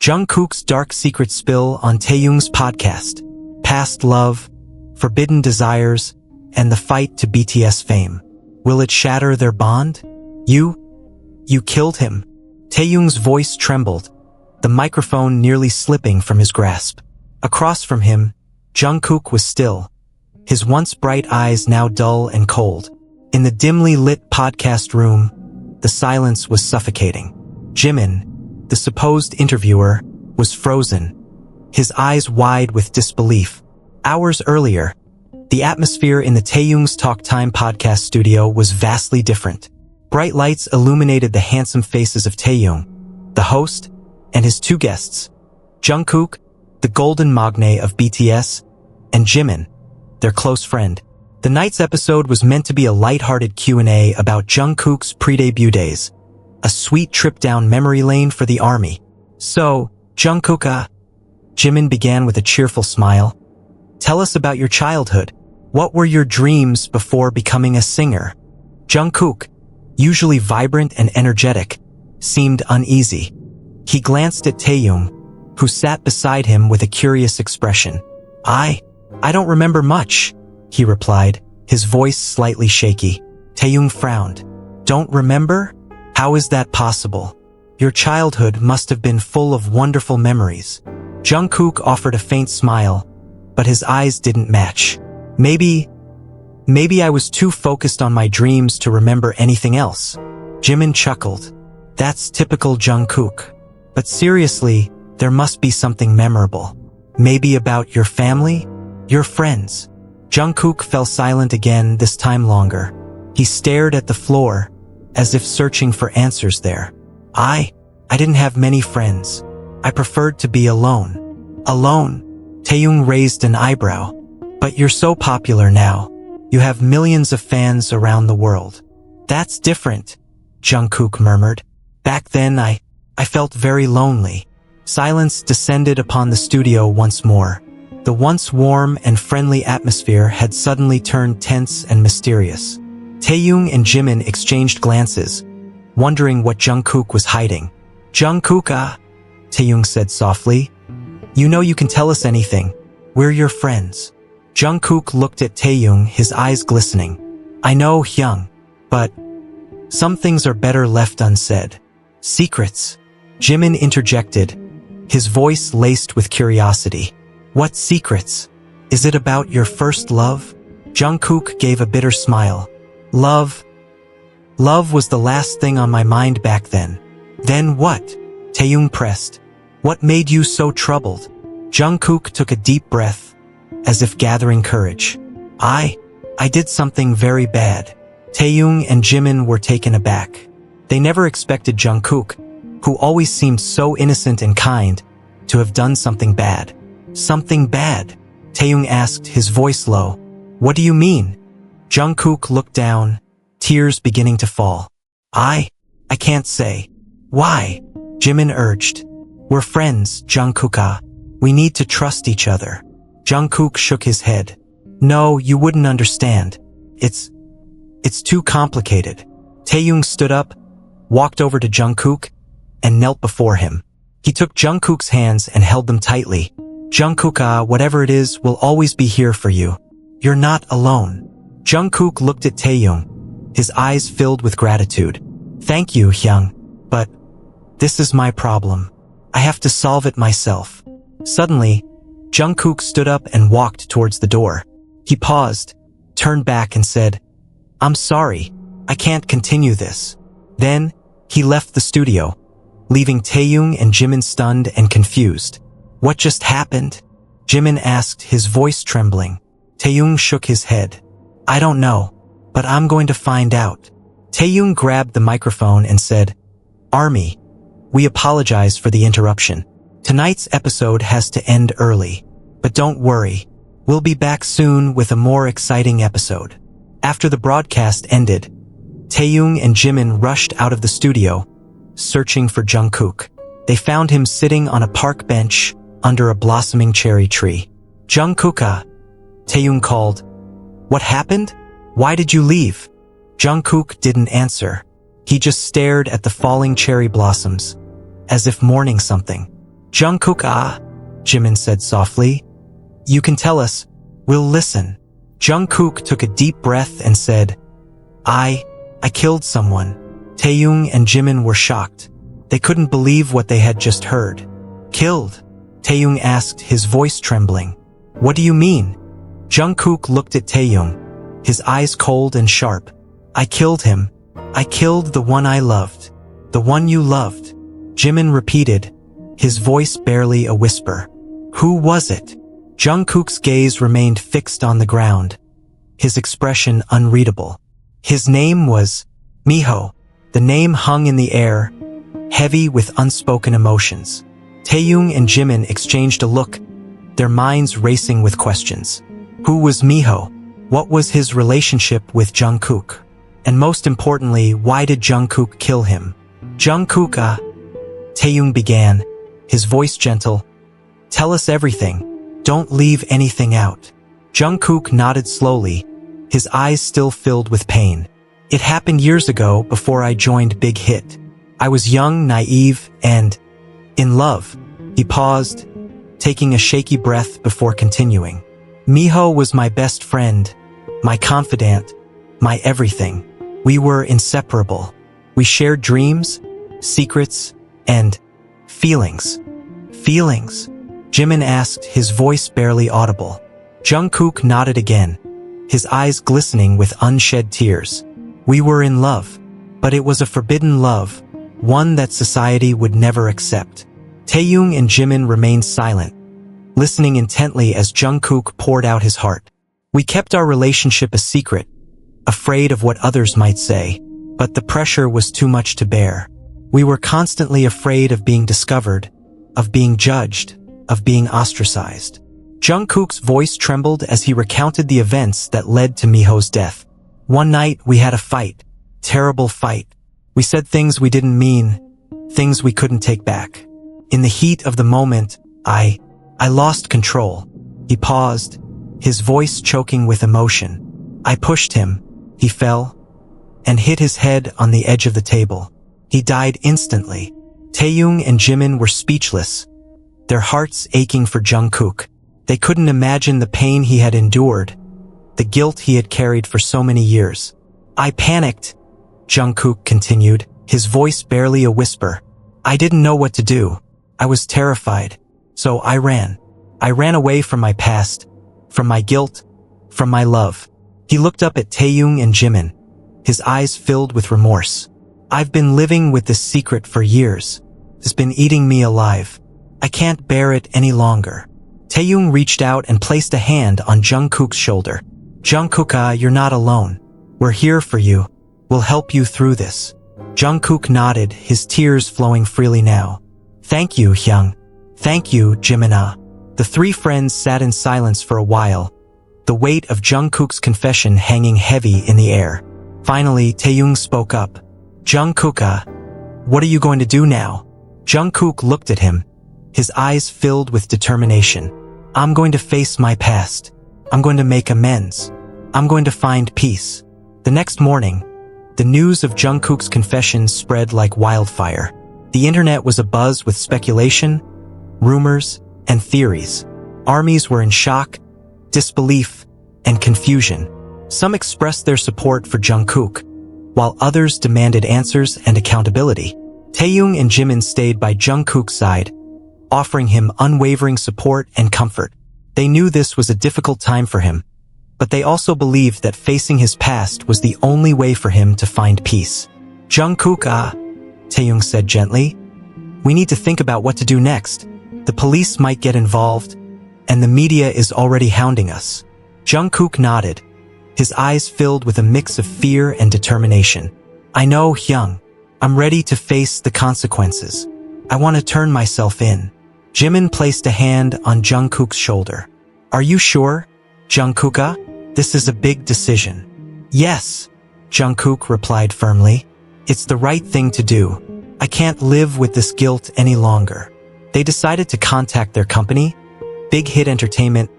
Jungkook's dark secret spill on Taehyung's podcast. Past love, forbidden desires, and the fight to BTS fame. Will it shatter their bond? You killed him. Taehyung's voice trembled, the microphone nearly slipping from his grasp. Across from him, Jungkook was still, his once bright eyes now dull and cold. In the dimly lit podcast room, the silence was suffocating. Jimin, the supposed interviewer, was frozen, his eyes wide with disbelief. Hours earlier, the atmosphere in the Taehyung's Talk Time podcast studio was vastly different. Bright lights illuminated the handsome faces of Taehyung, the host, and his two guests, Jungkook, the golden magne of BTS, and Jimin, their close friend. The night's episode was meant to be a light-hearted Q&A about Jungkook's pre-debut days, a sweet trip down memory lane for the ARMY. So, Jungkook, Jimin began with a cheerful smile. Tell us about your childhood. What were your dreams before becoming a singer? Jungkook, usually vibrant and energetic, seemed uneasy. He glanced at Taehyung, who sat beside him with a curious expression. I don't remember much, he replied, his voice slightly shaky. Taehyung frowned. Don't remember? How is that possible? Your childhood must have been full of wonderful memories. Jungkook offered a faint smile, but his eyes didn't match. Maybe I was too focused on my dreams to remember anything else. Jimin chuckled. That's typical Jungkook. But seriously, there must be something memorable. Maybe about your family? Your friends? Jungkook fell silent again, this time longer. He stared at the floor, as if searching for answers there. I didn't have many friends. I preferred to be alone. Alone? Taehyung raised an eyebrow. But you're so popular now. You have millions of fans around the world. That's different, Jungkook murmured. Back then I felt very lonely. Silence descended upon the studio once more. The once warm and friendly atmosphere had suddenly turned tense and mysterious. Taehyung and Jimin exchanged glances, wondering what Jungkook was hiding. Jungkook, Taehyung said softly. You know you can tell us anything. We're your friends. Jungkook looked at Taehyung, his eyes glistening. I know, Hyung, but some things are better left unsaid. Secrets. Jimin interjected, his voice laced with curiosity. What secrets? Is it about your first love? Jungkook gave a bitter smile. Love was the last thing on my mind back then. Then what? Taehyung pressed. What made you so troubled? Jungkook took a deep breath, as if gathering courage. I did something very bad. Taehyung and Jimin were taken aback. They never expected Jungkook, who always seemed so innocent and kind, to have done something bad. Something bad? Taehyung asked, his voice low. What do you mean? Jungkook looked down, tears beginning to fall. I can't say. Why? Jimin urged. We're friends, Jungkook. We need to trust each other. Jungkook shook his head. No, you wouldn't understand. It's too complicated. Taehyung stood up, walked over to Jungkook, and knelt before him. He took Jungkook's hands and held them tightly. Jungkook, whatever it is, will always be here for you. You're not alone. Jungkook looked at Taehyung, his eyes filled with gratitude. Thank you, Hyung. But this is my problem. I have to solve it myself. Suddenly, Jungkook stood up and walked towards the door. He paused, turned back and said, I'm sorry, I can't continue this. Then, he left the studio, leaving Taehyung and Jimin stunned and confused. What just happened? Jimin asked, his voice trembling. Taehyung shook his head. I don't know, but I'm going to find out. Taehyung grabbed the microphone and said, Army, we apologize for the interruption. Tonight's episode has to end early, but don't worry, we'll be back soon with a more exciting episode. After the broadcast ended, Taehyung and Jimin rushed out of the studio, searching for Jungkook. They found him sitting on a park bench under a blossoming cherry tree. Jungkook, Taehyung called. What happened? Why did you leave? Jungkook didn't answer. He just stared at the falling cherry blossoms, as if mourning something. Jungkook Jimin said softly. You can tell us. We'll listen. Jungkook took a deep breath and said, I killed someone. Taehyung and Jimin were shocked. They couldn't believe what they had just heard. Killed? Taehyung asked, his voice trembling. What do you mean? Jungkook looked at Taehyung, his eyes cold and sharp. I killed him. I killed the one I loved. The one you loved. Jimin repeated, his voice barely a whisper. Who was it? Jungkook's gaze remained fixed on the ground, his expression unreadable. His name was Miho. The name hung in the air, heavy with unspoken emotions. Taehyung and Jimin exchanged a look, their minds racing with questions. Who was Miho? What was his relationship with Jungkook? And most importantly, why did Jungkook kill him? Jungkook, Taehyung began, his voice gentle. Tell us everything. Don't leave anything out. Jungkook nodded slowly, his eyes still filled with pain. It happened years ago before I joined Big Hit. I was young, naive, and in love. He paused, taking a shaky breath before continuing. Miho was my best friend, my confidant, my everything. We were inseparable. We shared dreams, secrets, and feelings. Feelings? Jimin asked, his voice barely audible. Jungkook nodded again, his eyes glistening with unshed tears. We were in love, but it was a forbidden love, one that society would never accept. Taehyung and Jimin remained silent, listening intently as Jungkook poured out his heart. We kept our relationship a secret, afraid of what others might say, but the pressure was too much to bear. We were constantly afraid of being discovered, of being judged, of being ostracized. Jungkook's voice trembled as he recounted the events that led to Miho's death. One night, we had a fight. Terrible fight. We said things we didn't mean, things we couldn't take back. In the heat of the moment, I lost control. He paused, his voice choking with emotion. I pushed him. He fell and hit his head on the edge of the table. He died instantly. Taehyung and Jimin were speechless, their hearts aching for Jungkook. They couldn't imagine the pain he had endured, the guilt he had carried for so many years. I panicked, Jungkook continued, his voice barely a whisper. I didn't know what to do. I was terrified. So I ran. I ran away from my past, from my guilt, from my love. He looked up at Taehyung and Jimin, his eyes filled with remorse. I've been living with this secret for years. It's been eating me alive. I can't bear it any longer. Taehyung reached out and placed a hand on Jungkook's shoulder. Jungkook, you're not alone. We're here for you. We'll help you through this. Jungkook nodded, his tears flowing freely now. Thank you, Hyung. Thank you, Jimin. The three friends sat in silence for a while, the weight of Jungkook's confession hanging heavy in the air. Finally, Taehyung spoke up. Jungkook, what are you going to do now? Jungkook looked at him, his eyes filled with determination. I'm going to face my past. I'm going to make amends. I'm going to find peace. The next morning, the news of Jungkook's confession spread like wildfire. The internet was abuzz with speculation, rumors, and theories. Armies were in shock, disbelief, and confusion. Some expressed their support for Jungkook, while others demanded answers and accountability. Taehyung and Jimin stayed by Jungkook's side, offering him unwavering support and comfort. They knew this was a difficult time for him, but they also believed that facing his past was the only way for him to find peace. Jungkook, Taehyung said gently, we need to think about what to do next. The police might get involved, and the media is already hounding us. Jungkook nodded, his eyes filled with a mix of fear and determination. I know, Hyung. I'm ready to face the consequences. I want to turn myself in. Jimin placed a hand on Jungkook's shoulder. Are you sure, Jungkook? This is a big decision. Yes, Jungkook replied firmly. It's the right thing to do. I can't live with this guilt any longer. They decided to contact their company, Big Hit Entertainment,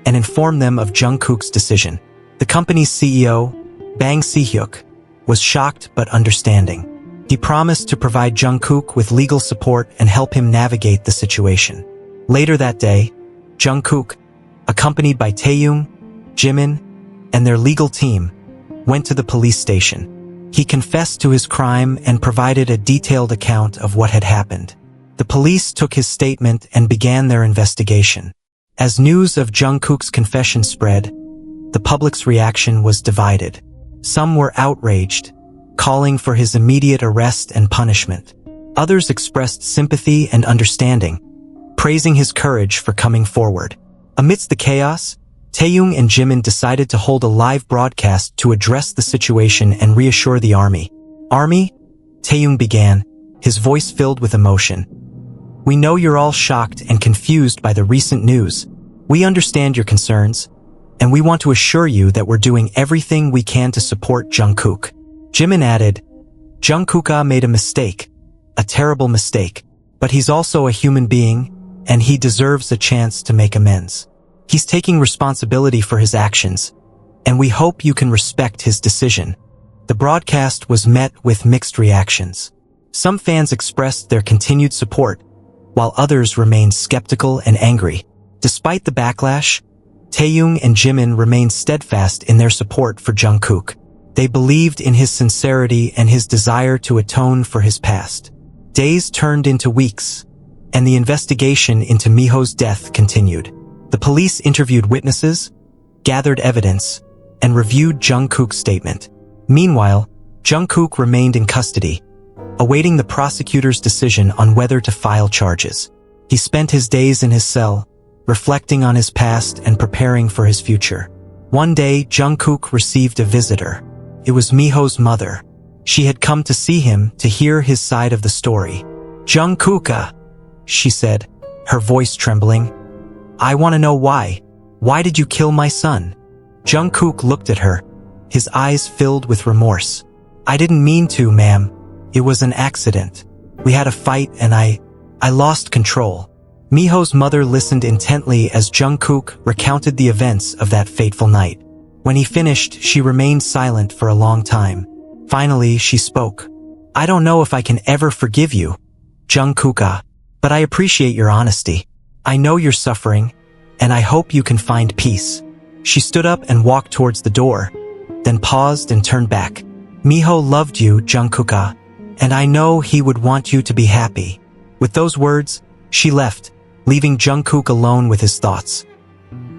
and inform them of Jungkook's decision. The company's CEO, Bang Si-hyuk, was shocked but understanding. He promised to provide Jungkook with legal support and help him navigate the situation. Later that day, Jungkook, accompanied by Taehyung, Jimin, and their legal team, went to the police station. He confessed to his crime and provided a detailed account of what had happened. The police took his statement and began their investigation. As news of Jungkook's confession spread, the public's reaction was divided. Some were outraged, calling for his immediate arrest and punishment. Others expressed sympathy and understanding, praising his courage for coming forward. Amidst the chaos, Taehyung and Jimin decided to hold a live broadcast to address the situation and reassure the army. "Army," Taehyung began, his voice filled with emotion. "We know you're all shocked and confused by the recent news. We understand your concerns, and we want to assure you that we're doing everything we can to support Jungkook." Jimin added, "Jungkook made a mistake, a terrible mistake, but he's also a human being, and he deserves a chance to make amends. He's taking responsibility for his actions, and we hope you can respect his decision." The broadcast was met with mixed reactions. Some fans expressed their continued support, while others remained skeptical and angry. Despite the backlash, Taehyung and Jimin remained steadfast in their support for Jungkook. They believed in his sincerity and his desire to atone for his past. Days turned into weeks, and the investigation into Miho's death continued. The police interviewed witnesses, gathered evidence, and reviewed Jungkook's statement. Meanwhile, Jungkook remained in custody, awaiting the prosecutor's decision on whether to file charges. He spent his days in his cell, reflecting on his past and preparing for his future. One day, Jungkook received a visitor. It was Miho's mother. She had come to see him to hear his side of the story. "Jungkook," she said, her voice trembling. "I want to know why. Why did you kill my son?" Jungkook looked at her, his eyes filled with remorse. "I didn't mean to, ma'am. It was an accident. We had a fight and I lost control." Miho's mother listened intently as Jungkook recounted the events of that fateful night. When he finished, she remained silent for a long time. Finally, she spoke. "I don't know if I can ever forgive you, Jungkook, but I appreciate your honesty. I know you're suffering, and I hope you can find peace." She stood up and walked towards the door, then paused and turned back. "Miho loved you, Jungkook, and I know he would want you to be happy." With those words, she left, leaving Jungkook alone with his thoughts.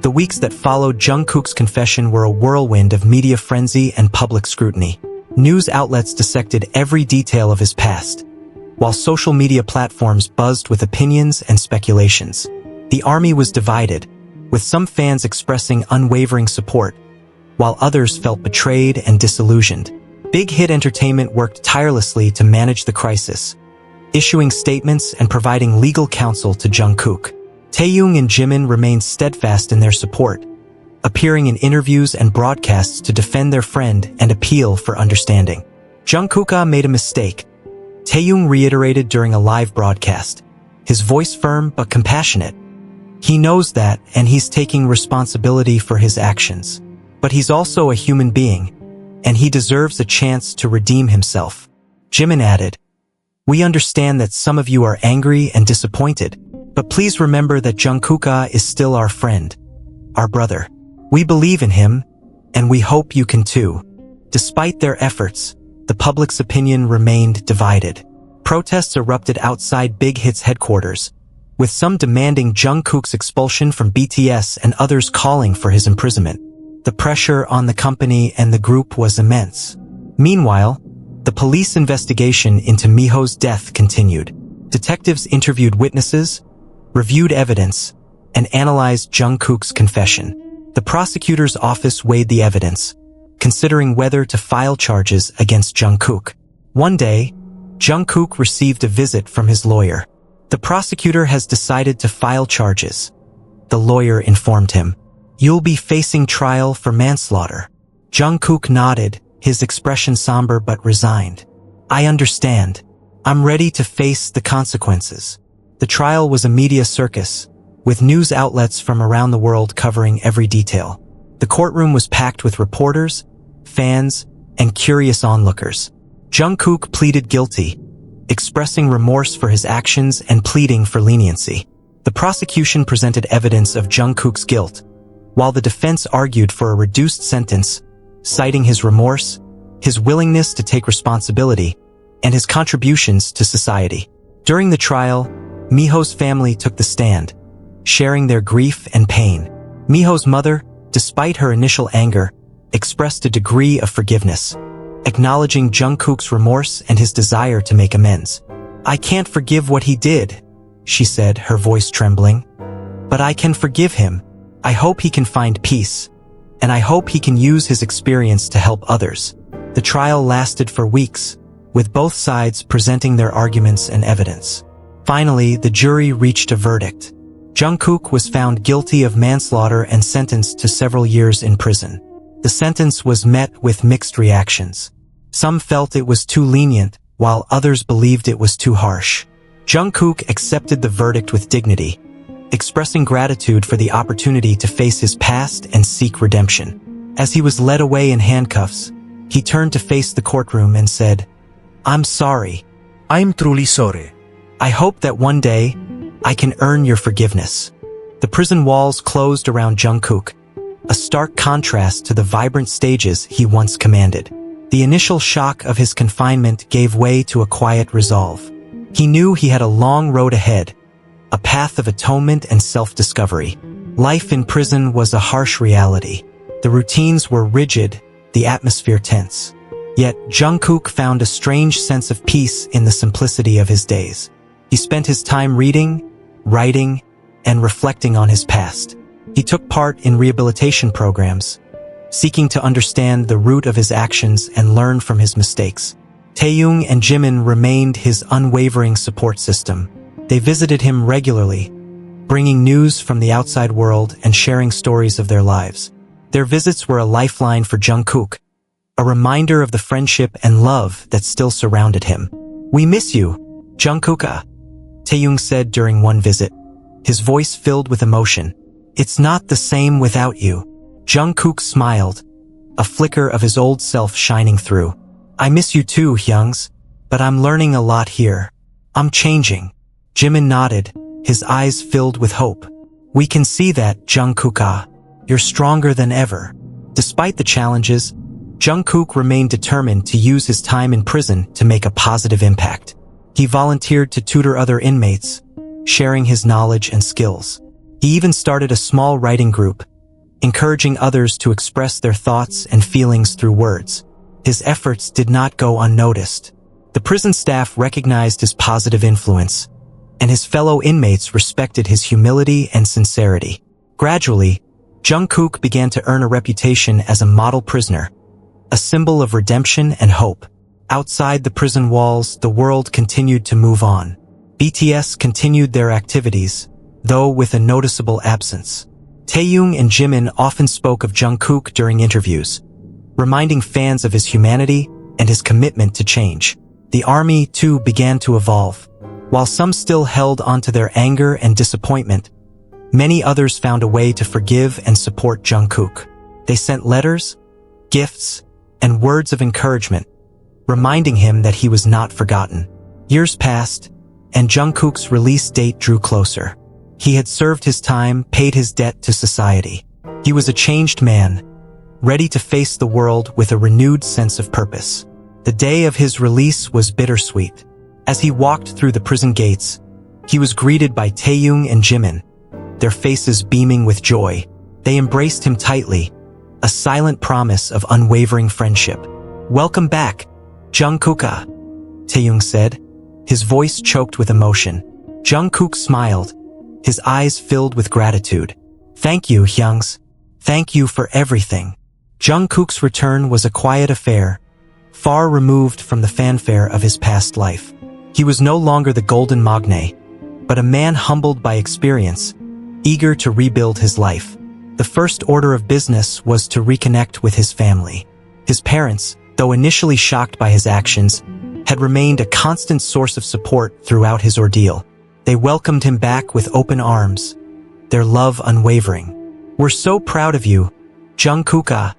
The weeks that followed Jungkook's confession were a whirlwind of media frenzy and public scrutiny. News outlets dissected every detail of his past, while social media platforms buzzed with opinions and speculations. The army was divided, with some fans expressing unwavering support, while others felt betrayed and disillusioned. Big Hit Entertainment worked tirelessly to manage the crisis, issuing statements and providing legal counsel to Jungkook. Taehyung and Jimin remained steadfast in their support, appearing in interviews and broadcasts to defend their friend and appeal for understanding. Jungkook made a mistake, Taehyung reiterated during a live broadcast, his voice firm but compassionate. He knows that, and he's taking responsibility for his actions. But he's also a human being, and he deserves a chance to redeem himself. Jimin added, "We understand that some of you are angry and disappointed, but please remember that Jungkook is still our friend, our brother. We believe in him, and we hope you can too." Despite their efforts, the public's opinion remained divided. Protests erupted outside Big Hit's headquarters, with some demanding Jungkook's expulsion from BTS and others calling for his imprisonment. The pressure on the company and the group was immense. Meanwhile, the police investigation into Miho's death continued. Detectives interviewed witnesses, reviewed evidence, and analyzed Jungkook's confession. The prosecutor's office weighed the evidence, considering whether to file charges against Jungkook. One day, Jungkook received a visit from his lawyer. "The prosecutor has decided to file charges," the lawyer informed him. "You'll be facing trial for manslaughter." Jungkook nodded, his expression somber but resigned. "I understand. I'm ready to face the consequences." The trial was a media circus, with news outlets from around the world covering every detail. The courtroom was packed with reporters, fans, and curious onlookers. Jungkook pleaded guilty, expressing remorse for his actions and pleading for leniency. The prosecution presented evidence of Jungkook's guilt, while the defense argued for a reduced sentence, citing his remorse, his willingness to take responsibility, and his contributions to society. During the trial, Miho's family took the stand, sharing their grief and pain. Miho's mother, despite her initial anger, expressed a degree of forgiveness, acknowledging Jungkook's remorse and his desire to make amends. "I can't forgive what he did," she said, her voice trembling. "But I can forgive him. I hope he can find peace, and I hope he can use his experience to help others." The trial lasted for weeks, with both sides presenting their arguments and evidence. Finally, the jury reached a verdict. Jungkook was found guilty of manslaughter and sentenced to several years in prison. The sentence was met with mixed reactions. Some felt it was too lenient, while others believed it was too harsh. Jungkook accepted the verdict with dignity, expressing gratitude for the opportunity to face his past and seek redemption. As he was led away in handcuffs, he turned to face the courtroom and said, "I'm sorry. I'm truly sorry. I hope that one day, I can earn your forgiveness." The prison walls closed around Jungkook, a stark contrast to the vibrant stages he once commanded. The initial shock of his confinement gave way to a quiet resolve. He knew he had a long road ahead, a path of atonement and self-discovery. Life in prison was a harsh reality. The routines were rigid, the atmosphere tense. Yet Jungkook found a strange sense of peace in the simplicity of his days. He spent his time reading, writing, and reflecting on his past. He took part in rehabilitation programs, seeking to understand the root of his actions and learn from his mistakes. Taehyung and Jimin remained his unwavering support system. They visited him regularly, bringing news from the outside world and sharing stories of their lives. Their visits were a lifeline for Jungkook, a reminder of the friendship and love that still surrounded him. "We miss you, Jungkook," Taehyung said during one visit, his voice filled with emotion. "It's not the same without you." Jungkook smiled, a flicker of his old self shining through. "I miss you too, Hyungs, but I'm learning a lot here. I'm changing." Jimin nodded, his eyes filled with hope. "We can see that, Jungkook. You're stronger than ever." Despite the challenges, Jungkook remained determined to use his time in prison to make a positive impact. He volunteered to tutor other inmates, sharing his knowledge and skills. He even started a small writing group, encouraging others to express their thoughts and feelings through words. His efforts did not go unnoticed. The prison staff recognized his positive influence, and his fellow inmates respected his humility and sincerity. Gradually, Jungkook began to earn a reputation as a model prisoner, a symbol of redemption and hope. Outside the prison walls, the world continued to move on. BTS continued their activities, though with a noticeable absence. Taehyung and Jimin often spoke of Jungkook during interviews, reminding fans of his humanity and his commitment to change. The army, too, began to evolve. While some still held onto their anger and disappointment, many others found a way to forgive and support Jungkook. They sent letters, gifts, and words of encouragement, reminding him that he was not forgotten. Years passed, and Jungkook's release date drew closer. He had served his time, paid his debt to society. He was a changed man, ready to face the world with a renewed sense of purpose. The day of his release was bittersweet. As he walked through the prison gates, he was greeted by Taehyung and Jimin, their faces beaming with joy. They embraced him tightly, a silent promise of unwavering friendship. "Welcome back, Jungkook," Taehyung said, his voice choked with emotion. Jungkook smiled, his eyes filled with gratitude. "Thank you, Hyungs. Thank you for everything." Jungkook's return was a quiet affair, far removed from the fanfare of his past life. He was no longer the golden magne, but a man humbled by experience, eager to rebuild his life. The first order of business was to reconnect with his family. His parents, though initially shocked by his actions, had remained a constant source of support throughout his ordeal. They welcomed him back with open arms, their love unwavering. "We're so proud of you, Jungkook,"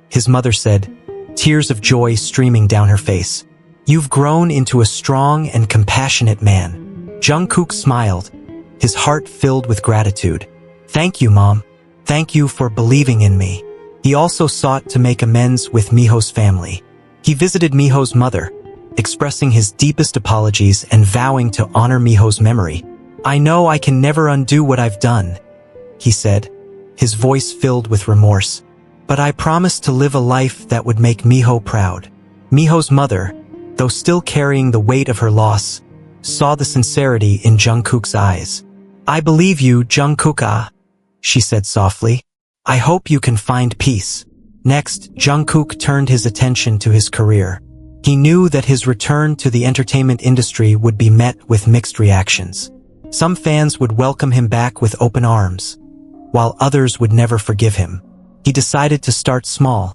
his mother said, tears of joy streaming down her face. You've grown into a strong and compassionate man. Jungkook smiled, his heart filled with gratitude. Thank you, Mom. Thank you for believing in me. He also sought to make amends with Miho's family. He visited Miho's mother, expressing his deepest apologies and vowing to honor Miho's memory. I know I can never undo what I've done, he said, his voice filled with remorse. But I promise to live a life that would make Miho proud. Miho's mother, though still carrying the weight of her loss, saw the sincerity in Jungkook's eyes. I believe you, Jungkook, she said softly. I hope you can find peace. Next, Jungkook turned his attention to his career. He knew that his return to the entertainment industry would be met with mixed reactions. Some fans would welcome him back with open arms, while others would never forgive him. He decided to start small,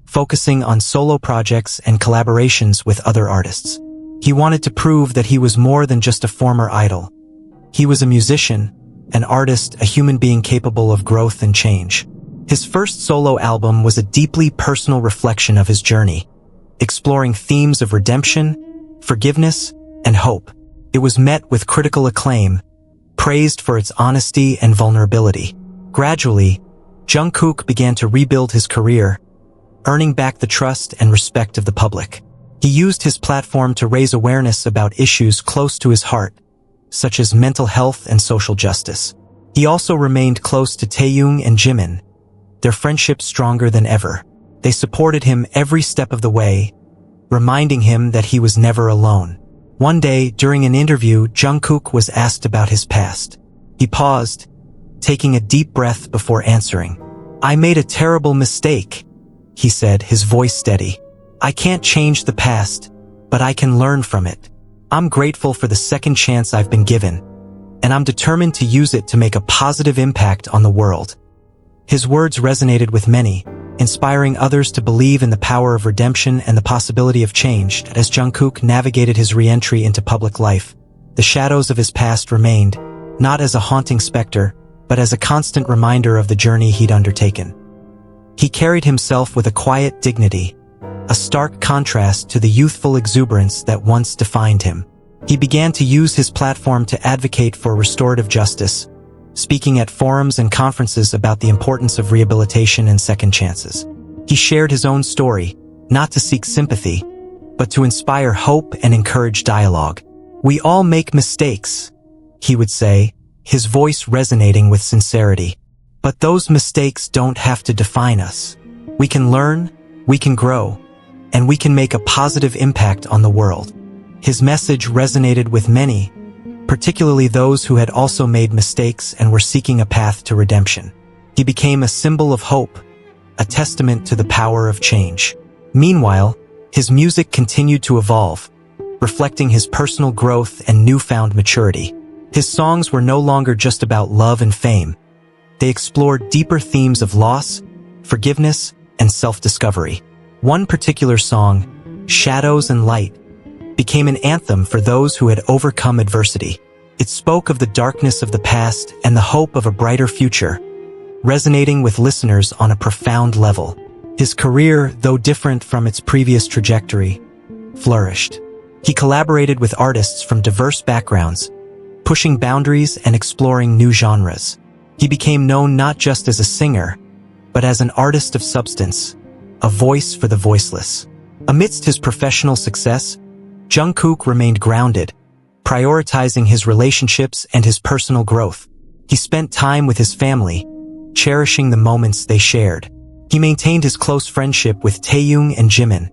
focusing on solo projects and collaborations with other artists. He wanted to prove that he was more than just a former idol. He was a musician, an artist, a human being capable of growth and change. His first solo album was a deeply personal reflection of his journey, exploring themes of redemption, forgiveness, and hope. It was met with critical acclaim, praised for its honesty and vulnerability. Gradually, Jungkook began to rebuild his career, earning back the trust and respect of the public. He used his platform to raise awareness about issues close to his heart, such as mental health and social justice. He also remained close to Taehyung and Jimin, their friendship stronger than ever. They supported him every step of the way, reminding him that he was never alone. One day, during an interview, Jungkook was asked about his past. He paused, taking a deep breath before answering. I made a terrible mistake, he said, his voice steady. I can't change the past, but I can learn from it. I'm grateful for the second chance I've been given, and I'm determined to use it to make a positive impact on the world. His words resonated with many, inspiring others to believe in the power of redemption and the possibility of change. As Jungkook navigated his re-entry into public life, the shadows of his past remained, not as a haunting specter, but as a constant reminder of the journey he'd undertaken. He carried himself with a quiet dignity, a stark contrast to the youthful exuberance that once defined him. He began to use his platform to advocate for restorative justice, speaking at forums and conferences about the importance of rehabilitation and second chances. He shared his own story, not to seek sympathy, but to inspire hope and encourage dialogue. We all make mistakes, he would say, his voice resonating with sincerity. But those mistakes don't have to define us. We can learn, we can grow, and we can make a positive impact on the world. His message resonated with many, particularly those who had also made mistakes and were seeking a path to redemption. He became a symbol of hope, a testament to the power of change. Meanwhile, his music continued to evolve, reflecting his personal growth and newfound maturity. His songs were no longer just about love and fame. They explored deeper themes of loss, forgiveness, and self-discovery. One particular song, Shadows and Light, became an anthem for those who had overcome adversity. It spoke of the darkness of the past and the hope of a brighter future, resonating with listeners on a profound level. His career, though different from its previous trajectory, flourished. He collaborated with artists from diverse backgrounds, pushing boundaries and exploring new genres. He became known not just as a singer, but as an artist of substance, a voice for the voiceless. Amidst his professional success, Jungkook remained grounded, prioritizing his relationships and his personal growth. He spent time with his family, cherishing the moments they shared. He maintained his close friendship with Taehyung and Jimin,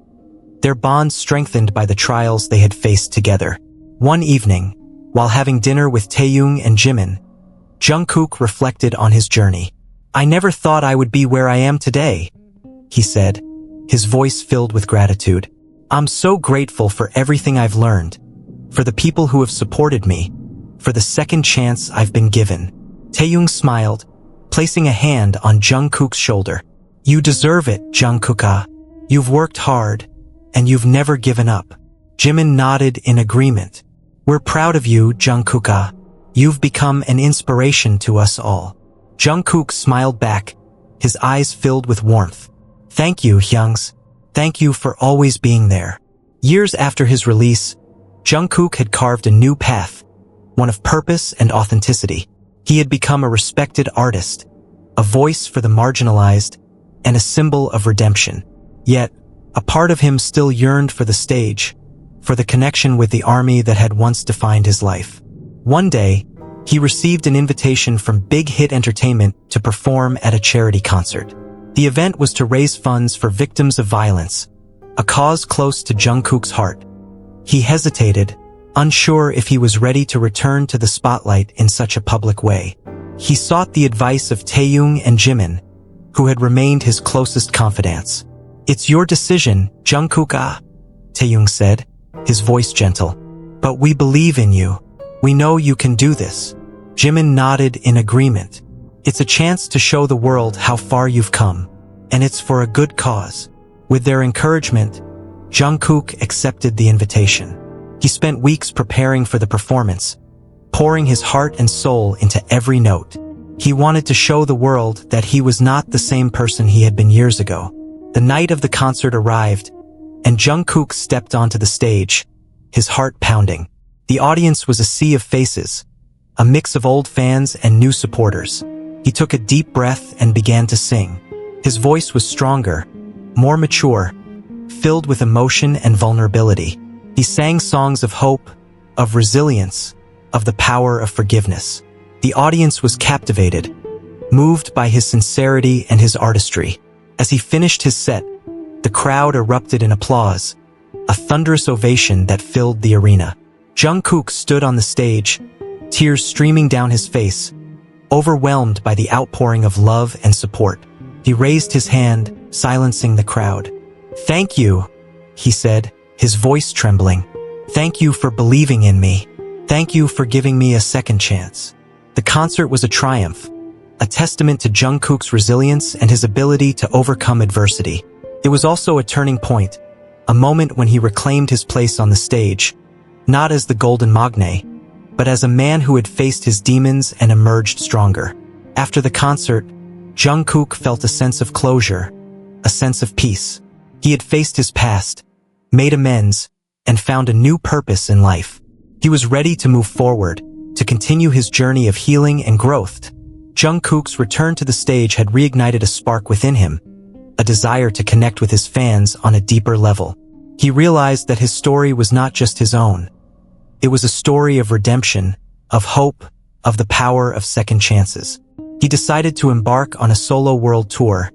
their bond strengthened by the trials they had faced together. One evening, while having dinner with Taehyung and Jimin, Jungkook reflected on his journey. I never thought I would be where I am today, he said, his voice filled with gratitude. I'm so grateful for everything I've learned, for the people who have supported me, for the second chance I've been given. Taehyung smiled, placing a hand on Jungkook's shoulder. You deserve it, Jungkook. You've worked hard, and you've never given up. Jimin nodded in agreement. We're proud of you, Jungkook. You've become an inspiration to us all. Jungkook smiled back, his eyes filled with warmth. Thank you, Hyungs. Thank you for always being there. Years after his release, Jungkook had carved a new path, one of purpose and authenticity. He had become a respected artist, a voice for the marginalized, and a symbol of redemption. Yet, a part of him still yearned for the stage, for the connection with the army that had once defined his life. One day, he received an invitation from Big Hit Entertainment to perform at a charity concert. The event was to raise funds for victims of violence, a cause close to Jungkook's heart. He hesitated, unsure if he was ready to return to the spotlight in such a public way. He sought the advice of Taehyung and Jimin, who had remained his closest confidants. "It's your decision, Jungkook, Taehyung said, his voice gentle. "But we believe in you. We know you can do this." Jimin nodded in agreement. "It's a chance to show the world how far you've come, and it's for a good cause." With their encouragement, Jungkook accepted the invitation. He spent weeks preparing for the performance, pouring his heart and soul into every note. He wanted to show the world that he was not the same person he had been years ago. The night of the concert arrived, and Jungkook stepped onto the stage, his heart pounding. The audience was a sea of faces, a mix of old fans and new supporters. He took a deep breath and began to sing. His voice was stronger, more mature, filled with emotion and vulnerability. He sang songs of hope, of resilience, of the power of forgiveness. The audience was captivated, moved by his sincerity and his artistry. As he finished his set, the crowd erupted in applause, a thunderous ovation that filled the arena. Jungkook stood on the stage, tears streaming down his face, overwhelmed by the outpouring of love and support. He raised his hand, silencing the crowd. "Thank you," he said, his voice trembling. "Thank you for believing in me. Thank you for giving me a second chance." The concert was a triumph, a testament to Jungkook's resilience and his ability to overcome adversity. It was also a turning point, a moment when he reclaimed his place on the stage, not as the golden magne, but as a man who had faced his demons and emerged stronger. After the concert, Jungkook felt a sense of closure, a sense of peace. He had faced his past, made amends, and found a new purpose in life. He was ready to move forward, to continue his journey of healing and growth. Jungkook's return to the stage had reignited a spark within him, a desire to connect with his fans on a deeper level. He realized that his story was not just his own. It was a story of redemption, of hope, of the power of second chances. He decided to embark on a solo world tour,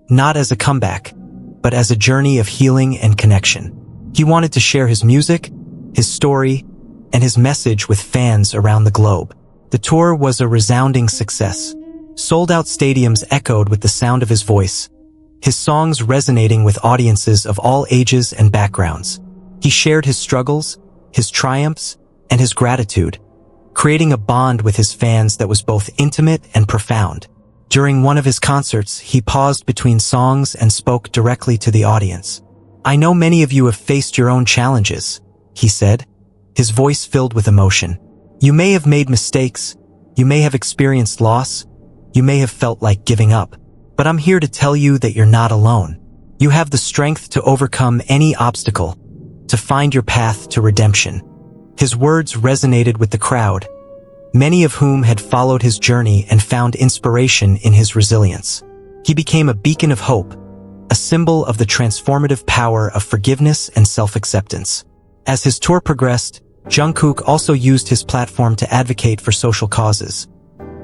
not as a comeback, but as a journey of healing and connection. He wanted to share his music, his story, and his message with fans around the globe. The tour was a resounding success. Sold-out stadiums echoed with the sound of his voice, his songs resonating with audiences of all ages and backgrounds. He shared his struggles, his triumphs, and his gratitude, creating a bond with his fans that was both intimate and profound. During one of his concerts, he paused between songs and spoke directly to the audience. "I know many of you have faced your own challenges," he said, his voice filled with emotion. "You may have made mistakes, you may have experienced loss, you may have felt like giving up. But I'm here to tell you that you're not alone. You have the strength to overcome any obstacle, to find your path to redemption." His words resonated with the crowd, many of whom had followed his journey and found inspiration in his resilience. He became a beacon of hope, a symbol of the transformative power of forgiveness and self-acceptance. As his tour progressed, Jungkook also used his platform to advocate for social causes,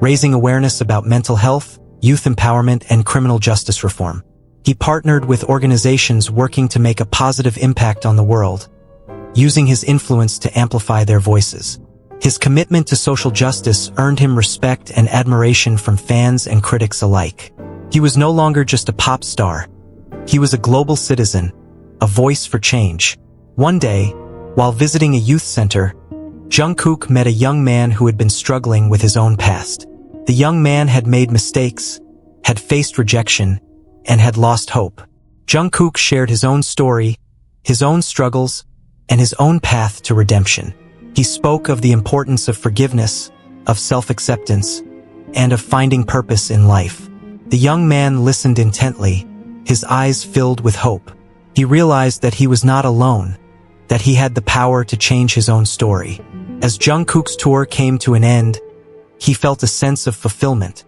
raising awareness about mental health, youth empowerment, and criminal justice reform. He partnered with organizations working to make a positive impact on the world, using his influence to amplify their voices. His commitment to social justice earned him respect and admiration from fans and critics alike. He was no longer just a pop star. He was a global citizen, a voice for change. One day, while visiting a youth center, Jungkook met a young man who had been struggling with his own past. The young man had made mistakes, had faced rejection, and had lost hope. Jungkook shared his own story, his own struggles, and his own path to redemption. He spoke of the importance of forgiveness, of self-acceptance, and of finding purpose in life. The young man listened intently, his eyes filled with hope. He realized that he was not alone, that he had the power to change his own story. As Jungkook's tour came to an end, he felt a sense of fulfillment,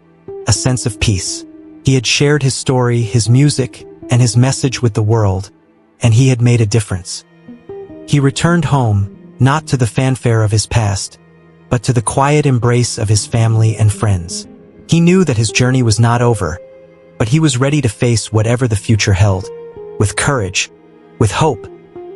a sense of peace. He had shared his story, his music, and his message with the world, and he had made a difference. He returned home, not to the fanfare of his past, but to the quiet embrace of his family and friends. He knew that his journey was not over, but he was ready to face whatever the future held. With courage, with hope,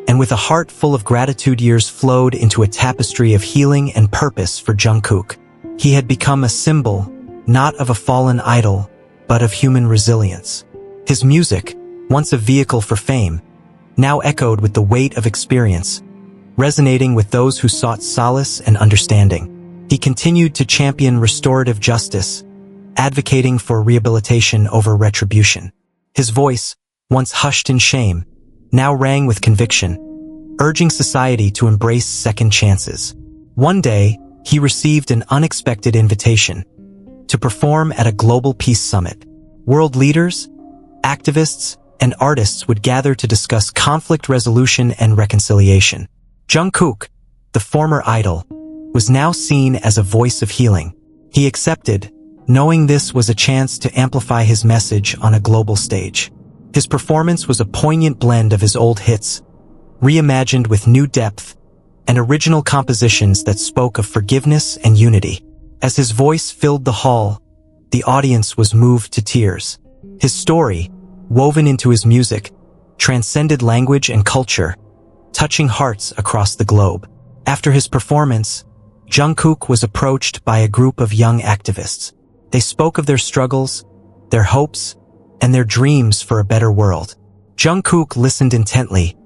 and with a heart full of gratitude, years flowed into a tapestry of healing and purpose for Jungkook. He had become a symbol, not of a fallen idol, but of human resilience. His music, once a vehicle for fame, now echoed with the weight of experience, resonating with those who sought solace and understanding. He continued to champion restorative justice, advocating for rehabilitation over retribution. His voice, once hushed in shame, now rang with conviction, urging society to embrace second chances. One day, he received an unexpected invitation to perform at a global peace summit. World leaders, activists, and artists would gather to discuss conflict resolution and reconciliation. Jungkook, the former idol, was now seen as a voice of healing. He accepted, knowing this was a chance to amplify his message on a global stage. His performance was a poignant blend of his old hits, reimagined with new depth, and original compositions that spoke of forgiveness and unity. As his voice filled the hall, the audience was moved to tears. His story, woven into his music, transcended language and culture, touching hearts across the globe. After his performance, Jungkook was approached by a group of young activists. They spoke of their struggles, their hopes, and their dreams for a better world. Jungkook listened intently,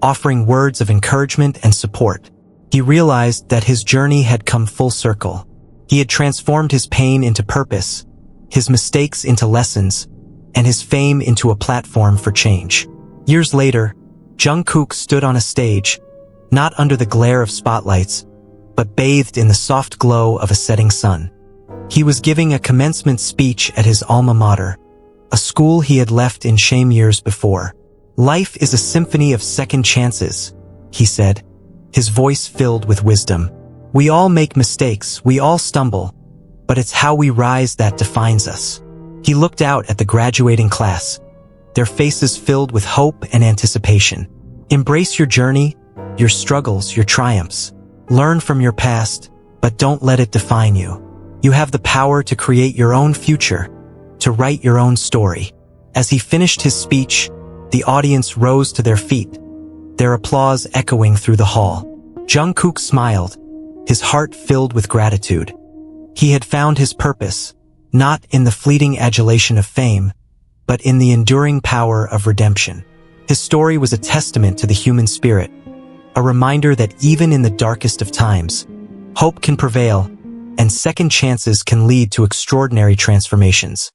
offering words of encouragement and support. He realized that his journey had come full circle. He had transformed his pain into purpose, his mistakes into lessons, and his fame into a platform for change. Years later, Jungkook stood on a stage, not under the glare of spotlights, but bathed in the soft glow of a setting sun. He was giving a commencement speech at his alma mater, a school he had left in shame years before. "Life is a symphony of second chances," he said, his voice filled with wisdom. "We all make mistakes, we all stumble, but it's how we rise that defines us." He looked out at the graduating class, their faces filled with hope and anticipation. "Embrace your journey, your struggles, your triumphs. Learn from your past, but don't let it define you. You have the power to create your own future, to write your own story." As he finished his speech, the audience rose to their feet, their applause echoing through the hall. Jungkook smiled, his heart filled with gratitude. He had found his purpose, not in the fleeting adulation of fame, but in the enduring power of redemption. His story was a testament to the human spirit, a reminder that even in the darkest of times, hope can prevail, and second chances can lead to extraordinary transformations.